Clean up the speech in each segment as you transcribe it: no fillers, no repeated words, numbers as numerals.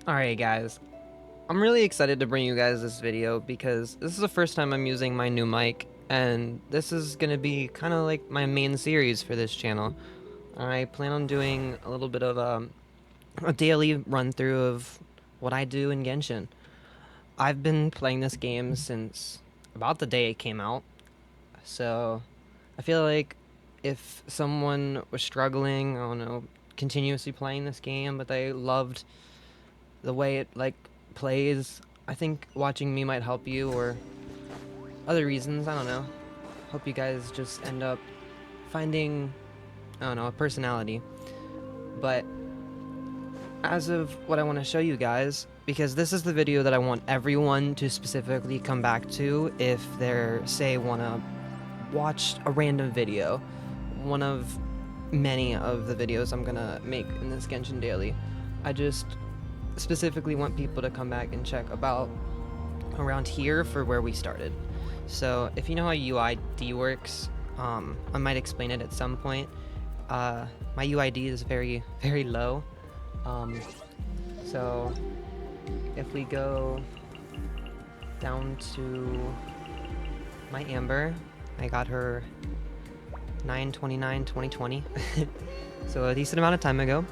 Alright guys, I'm really excited to bring you guys this video because this is the first time I'm using my new mic, and this is gonna be kind of like my main series for this channel. I plan on doing a little bit of a daily run through of what I do in Genshin. I've been playing this game since about the day it came out, so I feel like if someone was struggling, I don't know, continuously playing this game, but they loved the way it plays, I think watching me might help you, or other reasons, I don't know. Hope you guys just end up finding, I don't know, a personality. But as of what I want to show you guys, because this is the video that I want everyone to specifically come back to if they're, say, want to watch a random video, one of many of the videos I'm gonna make in this Genshin Daily. I just specifically want people to come back and check about around here for where we started. So if you know how UID works, I might explain it at some point. My UID is very, very low. So if we go down to my Amber, I got her 9/29/2020, so a decent amount of time ago.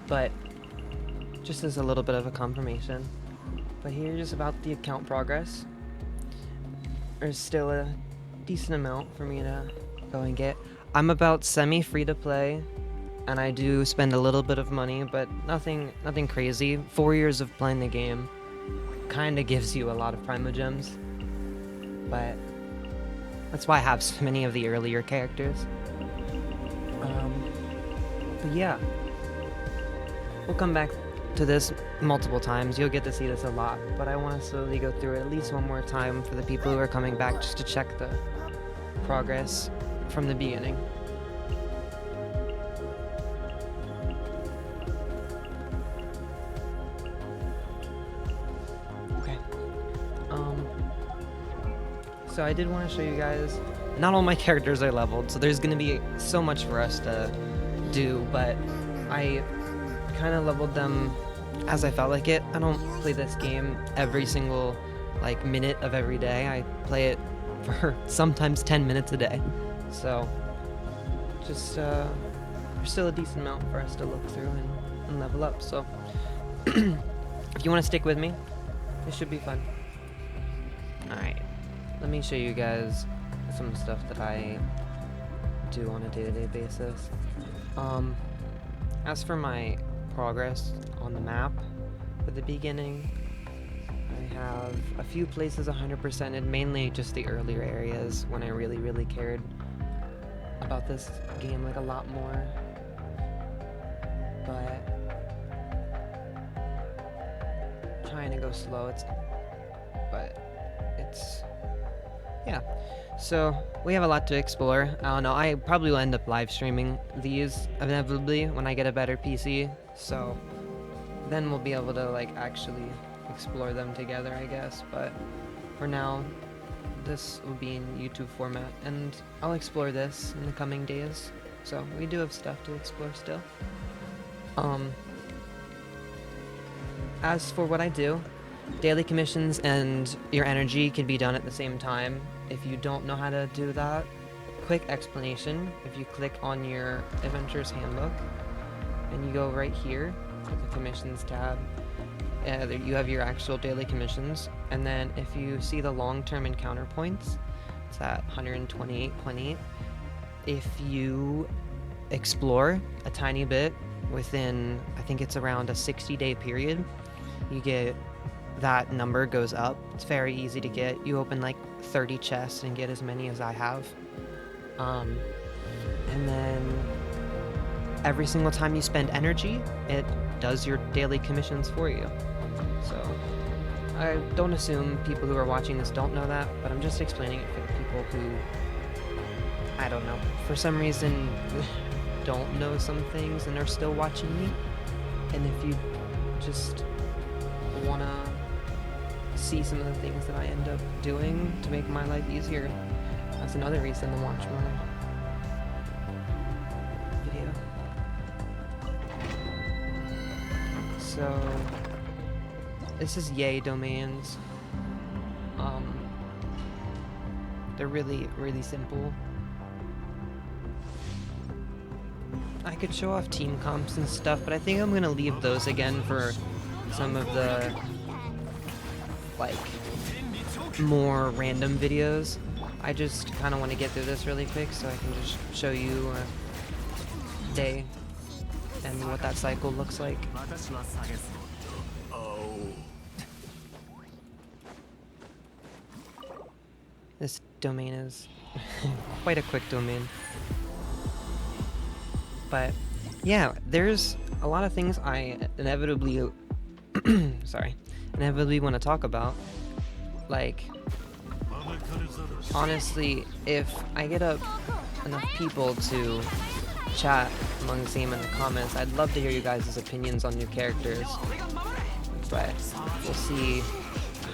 But just as a little bit of a confirmation. But here's about the account progress. There's still a decent amount for me to go and get. I'm about semi-free to play, and I do spend a little bit of money, but nothing crazy. 4 years of playing the game kind of gives you a lot of primogems, but that's why I have so many of the earlier characters. But yeah, we'll come back to this multiple times. You'll get to see this a lot, but I want to slowly go through it at least one more time for the people who are coming back just to check the progress from the beginning. Okay. So I did want to show you guys, not all my characters are leveled, so there's going to be so much for us to do, but I kind of leveled them as I felt like it. I don't play this game every single minute of every day. I play it for sometimes 10 minutes a day. So just there's still a decent amount for us to look through and level up. So if you want to stick with me, it should be fun. Alright, let me show you guys some stuff that I do on a day-to-day basis. As for my progress on the map for the beginning, I have a few places 100%ed, mainly just the earlier areas when I really cared about this game a lot more. But trying to go slow, yeah. So we have a lot to explore. I don't know, I probably will end up live streaming these inevitably when I get a better PC, so then we'll be able to actually explore them together, I guess. But for now, this will be in YouTube format, and I'll explore this in the coming days. So we do have stuff to explore still. As for what I do, daily commissions and your energy can be done at the same time. If you don't know how to do that, quick explanation. If you click on your Adventurer's Handbook and you go right here to the Commissions tab, you have your actual daily commissions, and then if you see the long-term encounter points, it's at 128.8. If you explore a tiny bit within, I think it's around a 60-day period, you get, that number goes up. It's very easy to get. You open 30 chests and get as many as I have. And then every single time you spend energy, it does your daily commissions for you. So I don't assume people who are watching this don't know that, but I'm just explaining it for the people who, I don't know, for some reason don't know some things and are still watching me. And if you just want to see some of the things that I end up doing to make my life easier, that's another reason to watch my video. So this is yay domains. They're really simple. I could show off team comps and stuff, but I think I'm gonna leave those again for some of the like more random videos. I just kind of want to get through this really quick so I can just show you a day and what that cycle looks like. This domain is quite a quick domain. But yeah, there's a lot of things I inevitably want to talk about. Like, honestly, if I get up enough people to chat among the same in the comments, I'd love to hear you guys' opinions on new characters. But we'll see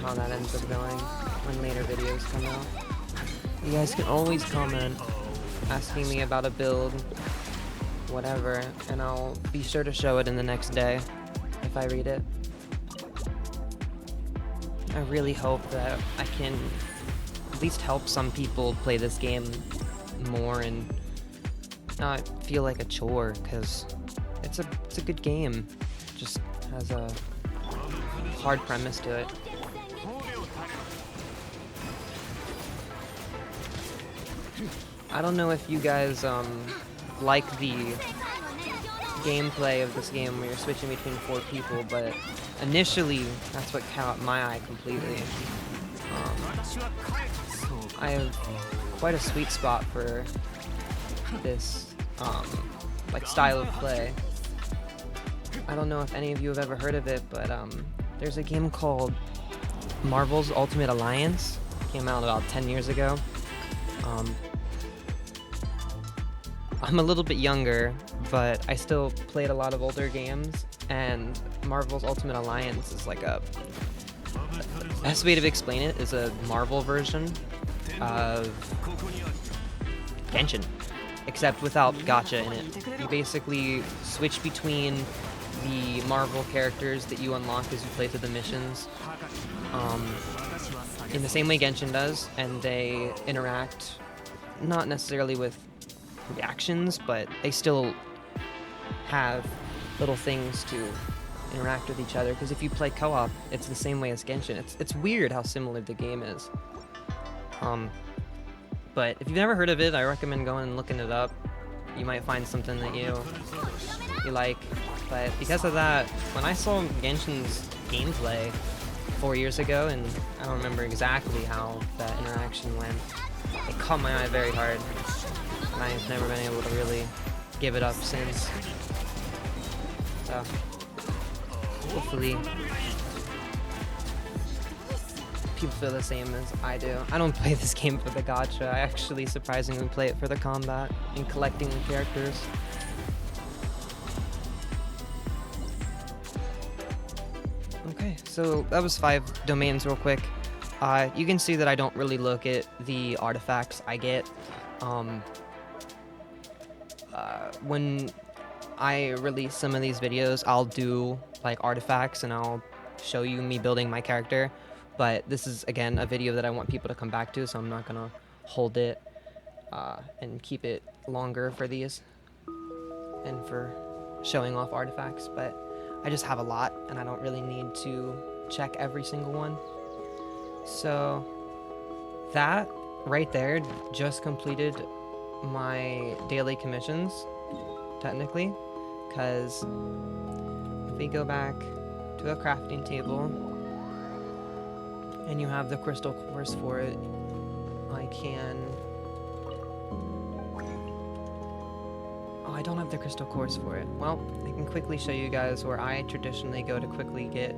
how that ends up going when later videos come out. You guys can always comment asking me about a build, whatever, and I'll be sure to show it in the next day if I read it. I really hope that I can at least help some people play this game more and not feel like a chore, because it's a good game. It just has a hard premise to it. I don't know if you guys like the gameplay of this game where you're switching between 4 people, but initially that's what caught my eye completely. I have quite a sweet spot for this like style of play. I don't know if any of you have ever heard of it, but there's a game called Marvel's Ultimate Alliance. It came out about 10 years ago. I'm a little bit younger, but I still played a lot of older games, and Marvel's Ultimate Alliance is like the best way to explain it is a Marvel version of Genshin, except without gacha in it. You basically switch between the Marvel characters that you unlock as you play through the missions, in the same way Genshin does, and they interact not necessarily with reactions, but they still have little things to interact with each other, because if you play co-op, it's the same way as Genshin. It's weird how similar the game is. But if you've never heard of it, I recommend going and looking it up. You might find something that you like. But because of that, when I saw Genshin's gameplay 4 years ago, and I don't remember exactly how that interaction went, it caught my eye very hard, and I've never been able to really give it up since. So hopefully people feel the same as I do. I don't play this game for the gacha. I actually surprisingly play it for the combat and collecting the characters. Okay, so that was 5 domains real quick. You can see that I don't really look at the artifacts I get. When I release some of these videos, I'll do like artifacts and I'll show you me building my character. But this is, again, a video that I want people to come back to, so I'm not gonna hold it and keep it longer for these and for showing off artifacts. But I just have a lot, and I don't really need to check every single one. So that right there just completed my daily commissions, technically, because if we go back to a crafting table and you have the crystal cores for it, I can... Oh, I don't have the crystal cores for it. Well, I can quickly show you guys where I traditionally go to quickly get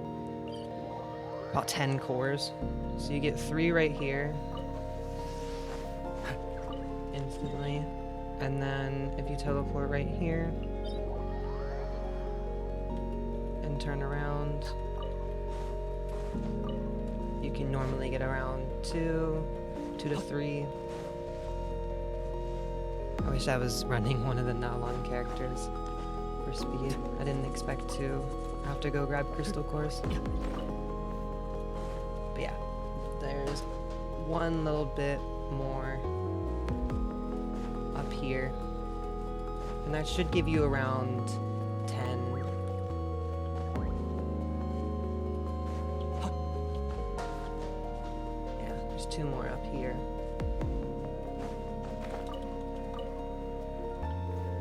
about 10 cores. So you get 3 right here instantly, and then if you teleport right here and turn around, you can normally get around 2 to 3. I wish I was running one of the Nalon characters for speed. I didn't expect to have to go grab crystal cores. But yeah, there's one little bit more up here, and that should give you around 10. Yeah, there's 2 more up here.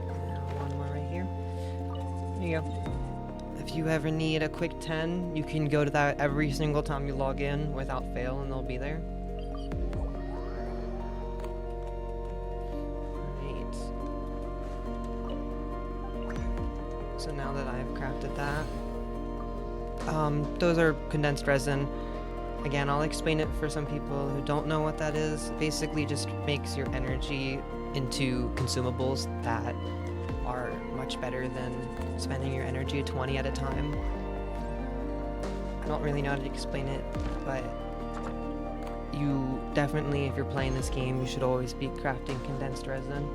And 1 more right here. There you go. If you ever need a quick 10, you can go to that every single time you log in without fail, and they'll be there. Alright. So now that I've crafted that, those are condensed resin. Again, I'll explain it for some people who don't know what that is. Basically just makes your energy into consumables that are much better than spending your energy 20 at a time. I don't really know how to explain it, but you definitely, if you're playing this game, you should always be crafting condensed resin.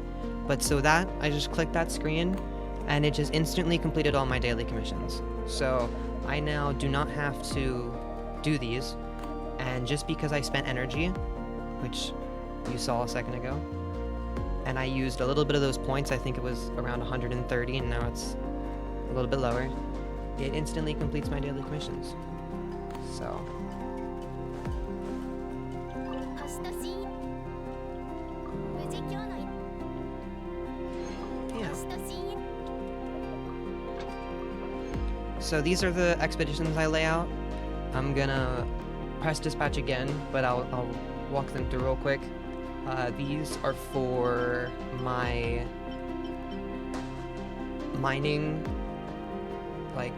But so that, I just clicked that screen, and it just instantly completed all my daily commissions. So I now do not have to do these, and just because I spent energy, which you saw a second ago, and I used a little bit of those points, I think it was around 130, and now it's a little bit lower, it instantly completes my daily commissions. So yeah. So these are the expeditions I lay out. I'm gonna press dispatch again, but I'll walk them through real quick. These are for my mining, like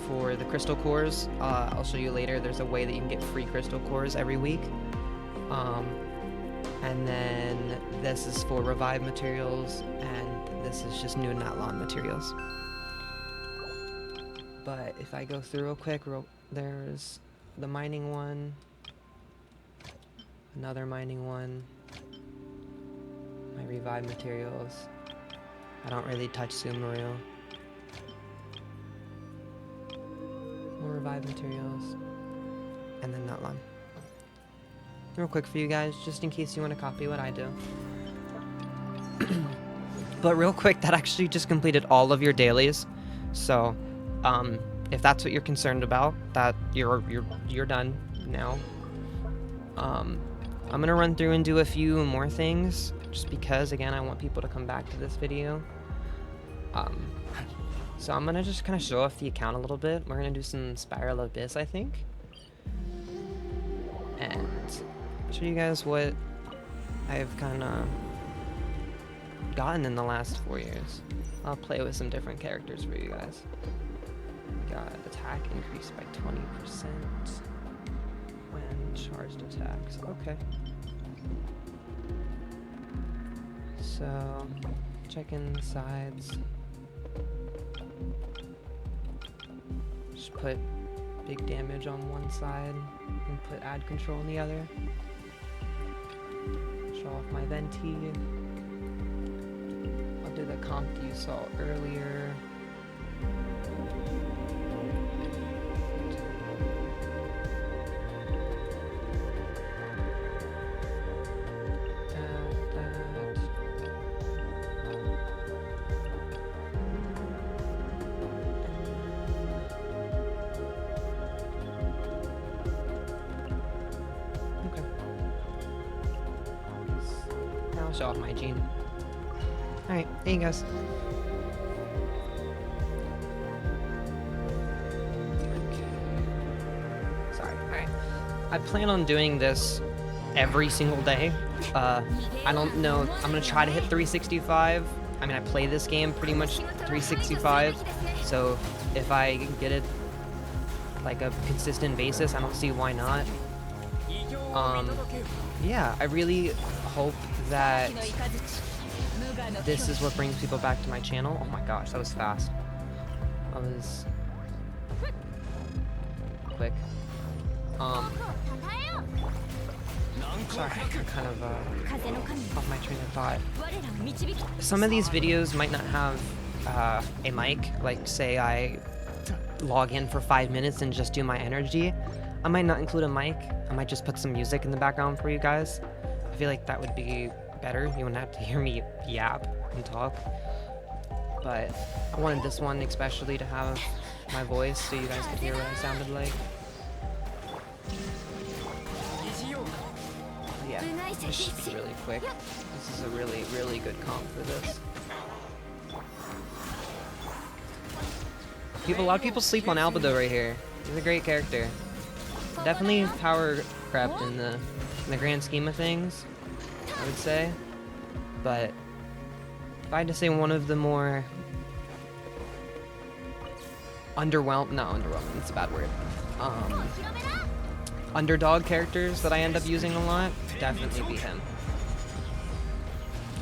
for the crystal cores. I'll show you later. There's a way that you can get free crystal cores every week. And then this is for revive materials, and this is just new Natlon materials. But if I go through real quick, there's the mining one, another mining one, my revive materials. I don't really touch Sumeru. More revive materials, and then Natlon. Real quick for you guys, just in case you want to copy what I do. But real quick, that actually just completed all of your dailies. So, if that's what you're concerned about, that you're done now. I'm gonna run through and do a few more things, just because, again, I want people to come back to this video. So I'm gonna just kind of show off the account a little bit. We're gonna do some Spiral Abyss, I think, and show you guys what I've kind of gotten in the last 4 years. I'll play with some different characters for you guys. Got attack increased by 20% when charged attacks. Okay. So, checking the sides. Just put big damage on one side and put add control on the other. Show off my venti. I'll do the comp you saw earlier. Show off my gene. Alright, there you guys. Okay. Sorry, alright. I plan on doing this every single day. I don't know, I'm gonna try to hit 365. I mean, I play this game pretty much 365, so if I get it like a consistent basis, I don't see why not. Yeah, I really hope that this is what brings people back to my channel. Oh my gosh, that was fast. That was quick. Sorry, I'm kind of off my train of thought. Some of these videos might not have a mic. Like, say I log in for 5 minutes and just do my energy, I might not include a mic. I might just put some music in the background for you guys. I feel like that would be better. You wouldn't have to hear me yap and talk. But I wanted this one especially to have my voice so you guys could hear what I sounded like. Yeah, this should be really quick. This is a really, really good comp for this. A lot of people sleep on Albedo right here. He's a great character. Definitely power crept in the grand scheme of things, I would say. But if I had to say one of the more underwhelming, it's a bad word. Underdog characters that I end up using a lot, definitely be him.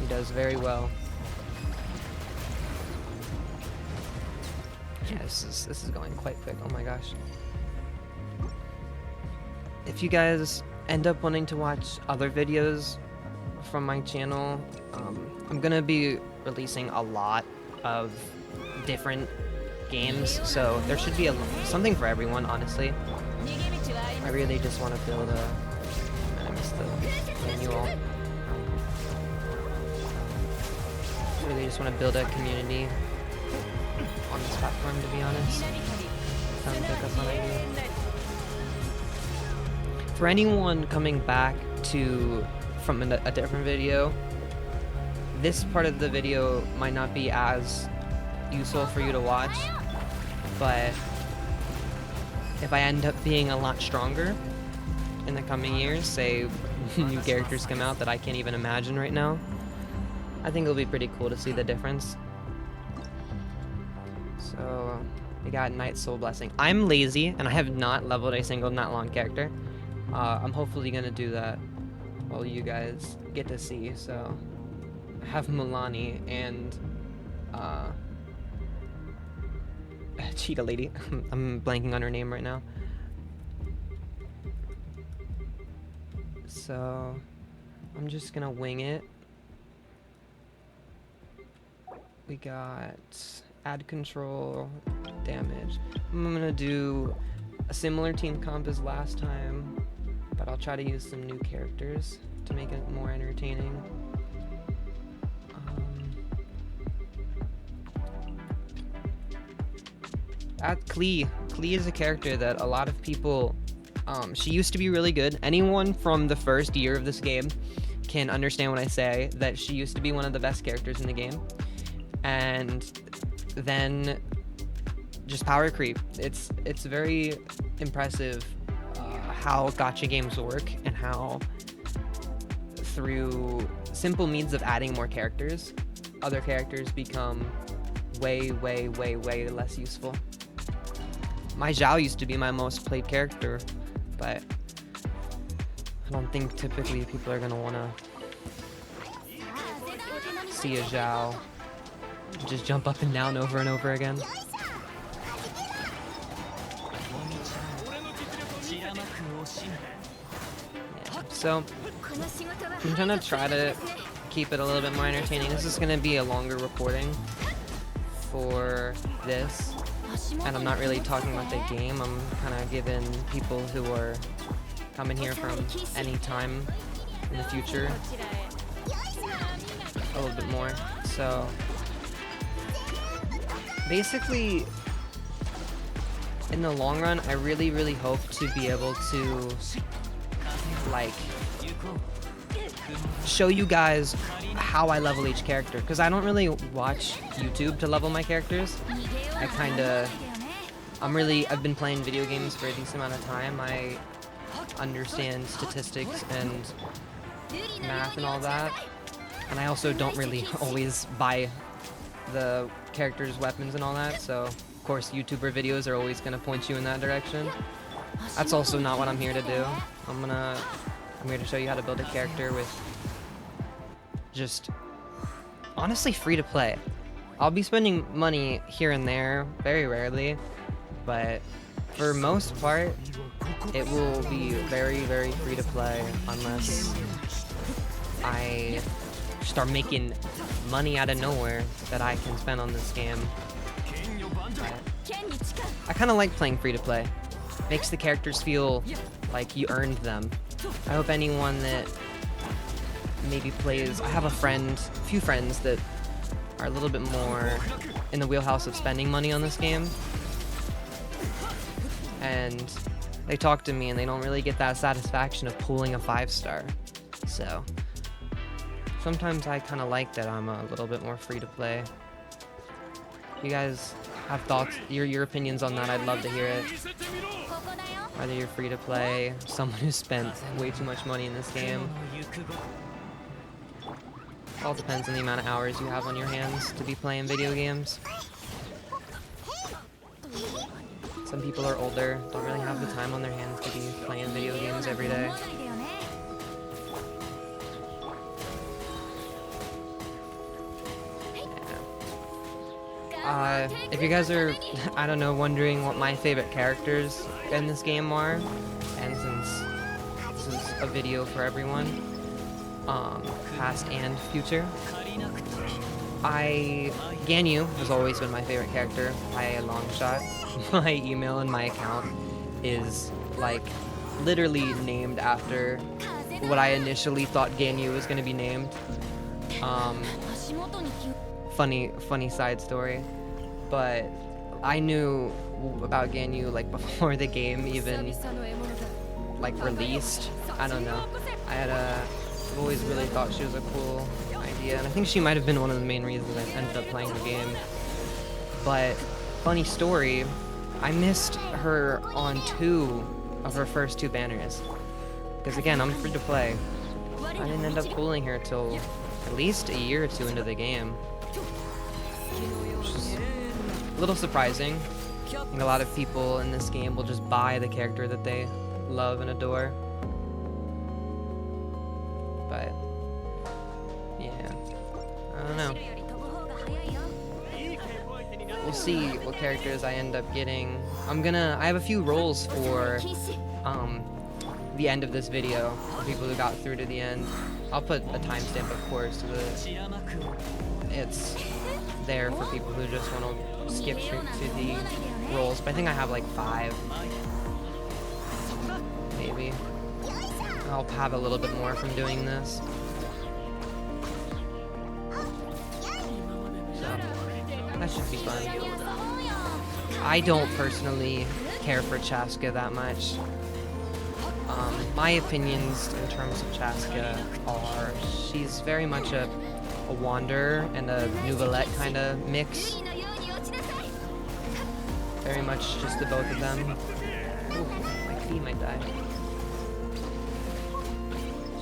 He does very well. Yeah, this is going quite quick. Oh my gosh. If you guys end up wanting to watch other videos from my channel, I'm gonna be releasing a lot of different games, so there should be something for everyone, honestly. I really just want to build a... I missed the manual. I really just want to build a community on this platform, to be honest. For anyone coming back from a different video, this part of the video might not be as useful for you to watch, but if I end up being a lot stronger in the coming years, say new characters come out that I can't even imagine right now, I think it'll be pretty cool to see the difference. So we got Night Soul Blessing. I'm lazy and I have not leveled a single Natlon character. I'm hopefully gonna do that while you guys get to see. So I have Mulani and Cheetah Lady. I'm blanking on her name right now. So I'm just gonna wing it. We got add control, damage. I'm gonna do a similar team comp as last time, but I'll try to use some new characters to make it more entertaining. Klee is a character that a lot of people, she used to be really good. Anyone from the first year of this game can understand when I say that she used to be one of the best characters in the game. And then just power creep. It's very impressive how gacha games work and how through simple means of adding more characters, other characters become way less useful. My Xiao used to be my most played character, but I don't think typically people are gonna wanna see a Xiao just jump up and down over and over again. Yeah, so I'm gonna try to keep it a little bit more entertaining. This is gonna be a longer recording for this. And I'm not really talking about the game. I'm kind of giving people who are coming here from any time in the future a little bit more. So basically, in the long run, I really hope to be able to like show you guys how I level each character, because I don't really watch YouTube to level my characters. I've been playing video games for a decent amount of time. I understand statistics and math and all that. And I also don't really always buy the characters' weapons and all that. So, of course, YouTuber videos are always going to point you in that direction. That's also not what I'm here to do. I'm here to show you how to build a character with just honestly free to play. I'll be spending money here and there, very rarely, but for most part, it will be very free to play unless I start making money out of nowhere that I can spend on this game. But I kind of like playing free-to-play. Makes the characters feel like you earned them. I hope anyone that maybe plays... I have a few friends that are a little bit more in the wheelhouse of spending money on this game. And they talk to me and they don't really get that satisfaction of pulling a 5-star. So sometimes I kind of like that I'm a little bit more free to play. If you guys have thoughts, your opinions on that, I'd love to hear it. Whether you're free to play, someone who spent way too much money in this game. It all depends on the amount of hours you have on your hands to be playing video games. Some people are older, don't really have the time on their hands to be playing video games every day. If you guys are, I don't know, wondering what my favorite characters in this game are, and since this is a video for everyone, past and future, Ganyu has always been my favorite character by a long shot. My email and my account is, like, literally named after what I initially thought Ganyu was going to be named. Funny side story, but I knew about Ganyu like before the game even like released. I don't know. I've always really thought she was a cool idea, and I think she might have been one of the main reasons I ended up playing the game. But funny story, I missed her on 2 of her first 2 banners, because again, I'm free to play. I didn't end up pulling her till at least a year or 2 into the game, which is a little surprising. I think a lot of people in this game will just buy the character that they love and adore. But yeah, I don't know. We'll see what characters I end up getting. I have a few roles for the end of this video for people who got through to the end. I'll put a timestamp, of course, so that it's there for people who just want to skip straight to the roles. But I think I have like 5, maybe. I'll have a little bit more from doing this. So that should be fun. I don't personally care for Chasca that much. My opinions in terms of Chasca are she's very much a wanderer and a novelette kind of mix. Very much just the both of them. Ooh, my key might die.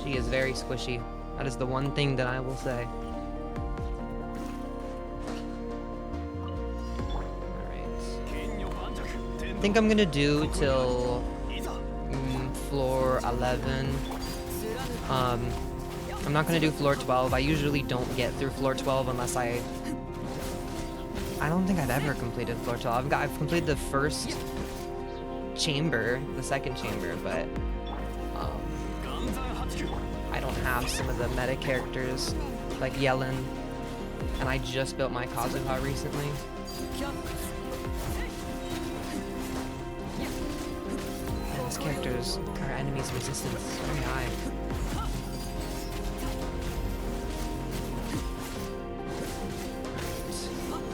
She is very squishy. That is the one thing that I will say. Alright. I think I'm gonna do till floor 11. I'm not gonna do floor 12. I usually don't get through floor 12 unless I don't think I've ever completed floor 12. I've completed the first chamber, the second chamber, but I don't have some of the meta characters like Yellen, and I just built my Kazuha recently. And these characters are enemies' resistance very high.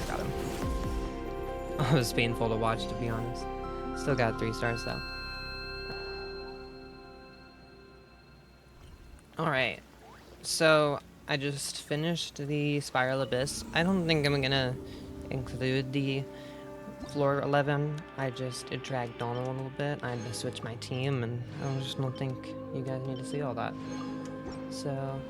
Got him. It was painful to watch, to be honest. Still got 3 stars though. Alright, so I just finished the Spiral Abyss. I don't think I'm gonna include the floor 11. It dragged on a little bit. I had to switch my team, and I just don't think you guys need to see all that. So,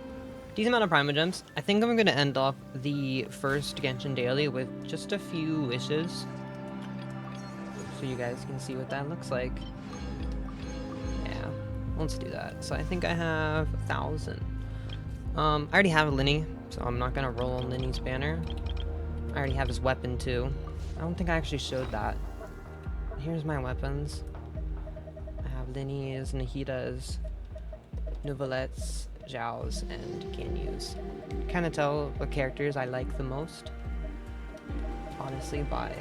decent amount of Primogems. I think I'm gonna end off the first Genshin Daily with just a few wishes, so you guys can see what that looks like. Yeah, let's do that. So I think I have 1,000. I already have Linny, so I'm not gonna roll on Linny's banner. I already have his weapon too. I don't think I actually showed that. Here's my weapons. I have Linny's, Nahida's, Nouvelette's, Xiao's, and Ganyu's. Kind of tell what characters I like the most, honestly, by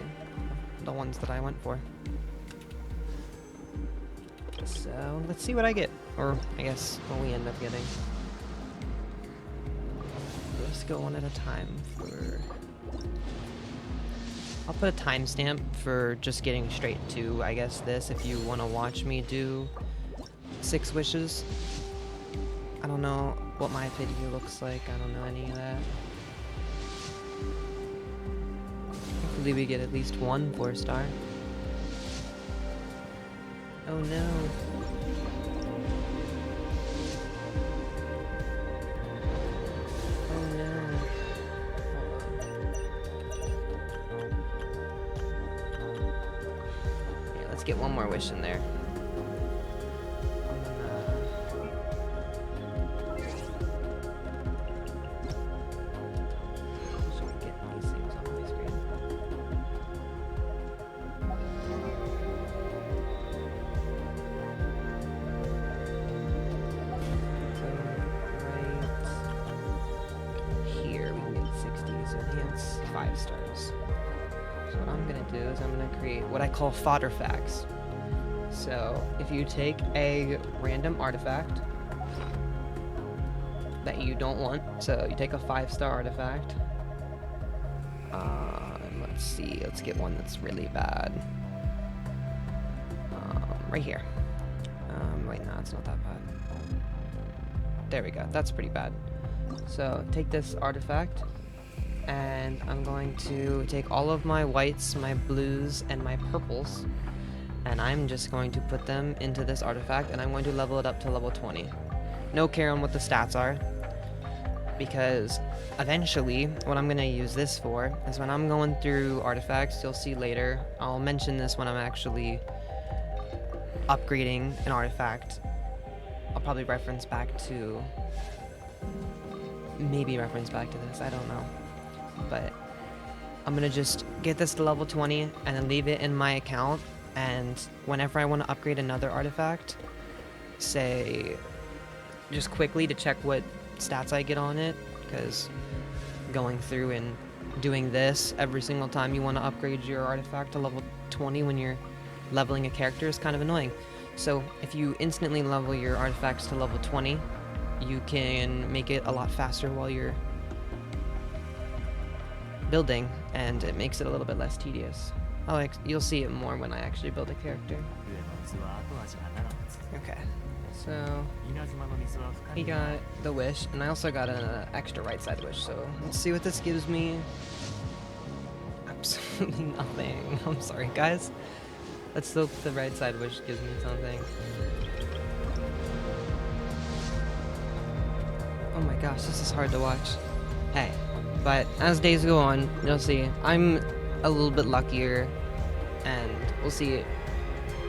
the ones that I went for. So let's see what I get, or I guess what we end up getting. Let's go one at a time for... I'll put a timestamp for just getting straight to, I guess, this, if you want to watch me do 6 wishes. I don't know what my video looks like, I don't know any of that. Hopefully we get at least 1 4-star. Oh no. Oh no. Yeah, let's get 1 more wish in there. So enhance 5 stars. So what I'm gonna do is I'm gonna create what I call FodderFacts. So if you take a random artifact that you don't want, so you take a 5-star artifact. Let's see, let's get one that's really bad. Right here. Wait, no, it's not that bad. There we go, that's pretty bad. So take this artifact, and I'm going to take all of my whites, my blues, and my purples, and I'm just going to put them into this artifact, and I'm going to level it up to level 20. No care on what the stats are, because eventually what I'm going to use this for is when I'm going through artifacts, you'll see later, I'll mention this when I'm actually upgrading an artifact. I'll probably reference back to, maybe reference back to this, I don't know. But I'm gonna just get this to level 20 and then leave it in my account, and whenever I want to upgrade another artifact, say just quickly to check what stats I get on it, because going through and doing this every single time you want to upgrade your artifact to level 20 when you're leveling a character is kind of annoying. So if you instantly level your artifacts to level 20, you can make it a lot faster while you're building, and it makes it a little bit less tedious. You'll see it more when I actually build a character. Okay, so he got the wish, and I also got an extra right side wish, so let's see what this gives me. Absolutely nothing. I'm sorry, guys. Let's hope the right side wish gives me something. Oh my gosh, this is hard to watch. Hey. But as days go on, you'll see I'm a little bit luckier, and we'll see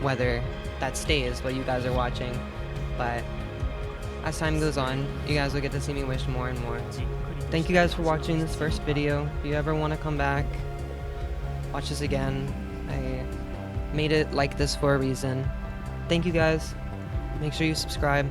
whether that stays while you guys are watching. But as time goes on, you guys will get to see me wish more and more. Thank you guys for watching this first video. If you ever want to come back, watch this again. I made it like this for a reason. Thank you guys. Make sure you subscribe.